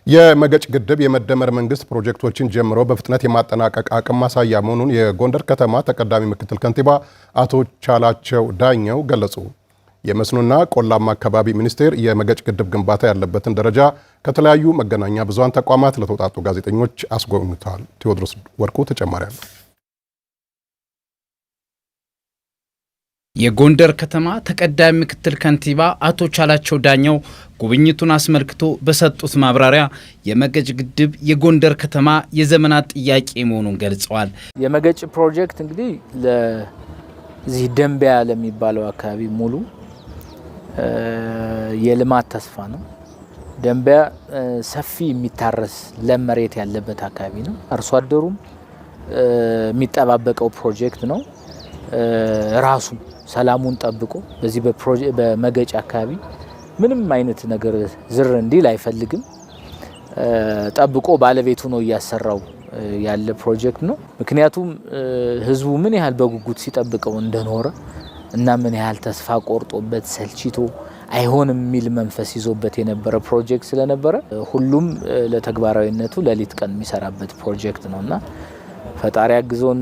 የመገጭ ግድብ የመደመር መንግስት ፕሮጀክቶችን ጀምሮ በፍጥነት የማጠናቀቅ አቅም ማሳያ መሆኑን የጎንደር ከተማ ተቀዳሚ ምክትል ከንቲባ አቶ ቻላቸው ዳኘው ገለጹ። የመስኖና ቆላማ አካባቢ ሚኒስቴር የመገጭ ግድብ ግንባታ ያለበትን ደረጃ ከተለያዩ መገናኛ ብዙሃን ተቋማት ለተውጣጡ ጋዜጠኞች አስጎብኝቷል። ቴዎድሮስ ወርቁ ተጨማሪ አለው። የጎንደር ከተማ ተቀዳሚ ምክትል ከንቲባ አቶ ቻላቸው ዳኘው ጉብኝቱን አስመልክቶ በሰጡት ማብራሪያ የመገጭ ግድብ የጎንደር ከተማ የዘመናት ጥያቄ መሆኑን ገልጸዋል። የመገጭ ፕሮጀክት እንግዲህ ለዚህ ደንቢያ ለሚባለው አካባቢ ሙሉ የልማት ተስፋ ነው። ደንቢያ ሰፊ የሚታረስ ለም መሬት ያለበት አካባቢ ነው። አርሶ አደሩም የሚጠባበቀው ፕሮጀክት ነው። ራሱ ሰላሙን ጠብቆ በዚህ በመገጭ አካባቢ ምንም አይነት ነገር ዝር እንዲል አይፈልግም። ጠብቆ ባለቤቱ ነው እያሰራው ያለ ፕሮጀክት ነው። ምክንያቱም ህዝቡ ምን ያህል በጉጉት ሲጠብቀው እንደኖረ እና ምን ያህል ተስፋ ቆርጦበት ሰልችቶ አይሆንም የሚል መንፈስ ይዞበት የነበረ ፕሮጀክት ስለነበረ ሁሉም ለተግባራዊነቱ ለሊት ቀን የሚሰራበት ፕሮጀክት ነውና ፈጣሪ አግዞን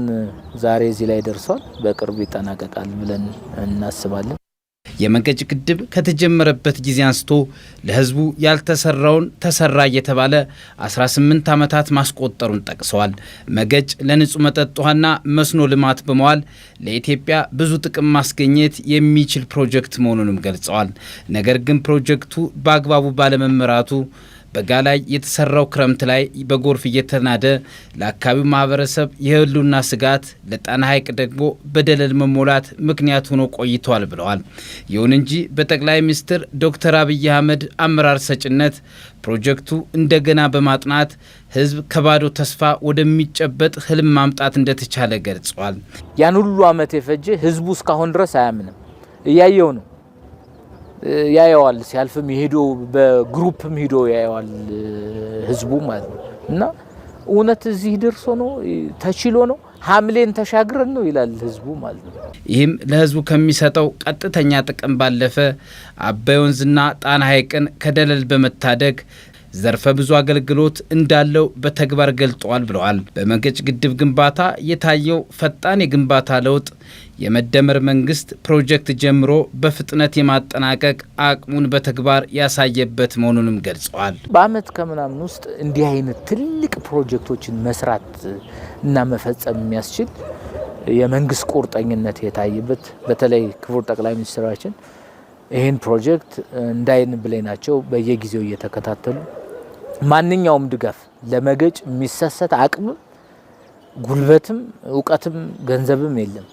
ዛሬ እዚህ ላይ ደርሷል። በቅርብ ይጠናቀቃል ብለን እናስባለን። የመገጭ ግድብ ከተጀመረበት ጊዜ አንስቶ ለህዝቡ ያልተሰራውን ተሰራ እየተባለ 18 ዓመታት ማስቆጠሩን ጠቅሰዋል። መገጭ ለንጹህ መጠጥ ውሃና መስኖ ልማት በመዋል ለኢትዮጵያ ብዙ ጥቅም ማስገኘት የሚችል ፕሮጀክት መሆኑንም ገልጸዋል። ነገር ግን ፕሮጀክቱ በአግባቡ ባለመመራቱ በጋ ላይ የተሰራው ክረምት ላይ በጎርፍ እየተናደ ለአካባቢው ማህበረሰብ የህልውና ስጋት፣ ለጣና ሐይቅ ደግሞ በደለል መሞላት ምክንያት ሆኖ ቆይቷል ብለዋል። ይሁን እንጂ በጠቅላይ ሚኒስትር ዶክተር አብይ አህመድ አመራር ሰጭነት ፕሮጀክቱ እንደገና በማጥናት ህዝብ ከባዶ ተስፋ ወደሚጨበጥ ህልም ማምጣት እንደተቻለ ገልጸዋል። ያን ሁሉ ዓመት የፈጀ ህዝቡ እስካሁን ድረስ አያምንም። እያየው ነው ያየዋል። ሲያልፍም ሄዶ በግሩፕም ሄዶ ያየዋል ህዝቡ ማለት ነው። እና እውነት እዚህ ደርሶ ነው ተችሎ ነው ሐምሌን ተሻግረን ነው ይላል ህዝቡ ማለት ነው። ይህም ለህዝቡ ከሚሰጠው ቀጥተኛ ጥቅም ባለፈ አባይ ወንዝና ጣና ሐይቅን ከደለል በመታደግ ዘርፈ ብዙ አገልግሎት እንዳለው በተግባር ገልጠዋል ብለዋል። በመገጭ ግድብ ግንባታ የታየው ፈጣን የግንባታ ለውጥ የመደመር መንግስት ፕሮጀክት ጀምሮ በፍጥነት የማጠናቀቅ አቅሙን በተግባር ያሳየበት መሆኑንም ገልጸዋል። በአመት ከምናምን ውስጥ እንዲህ አይነት ትልቅ ፕሮጀክቶችን መስራት እና መፈጸም የሚያስችል የመንግስት ቁርጠኝነት የታየበት በተለይ ክቡር ጠቅላይ ሚኒስትራችን ይህን ፕሮጀክት እንዳይን ብሌናቸው በየጊዜው እየተከታተሉ ማንኛውም ድጋፍ ለመገጭ የሚሰሰት አቅም ጉልበትም እውቀትም ገንዘብም የለም።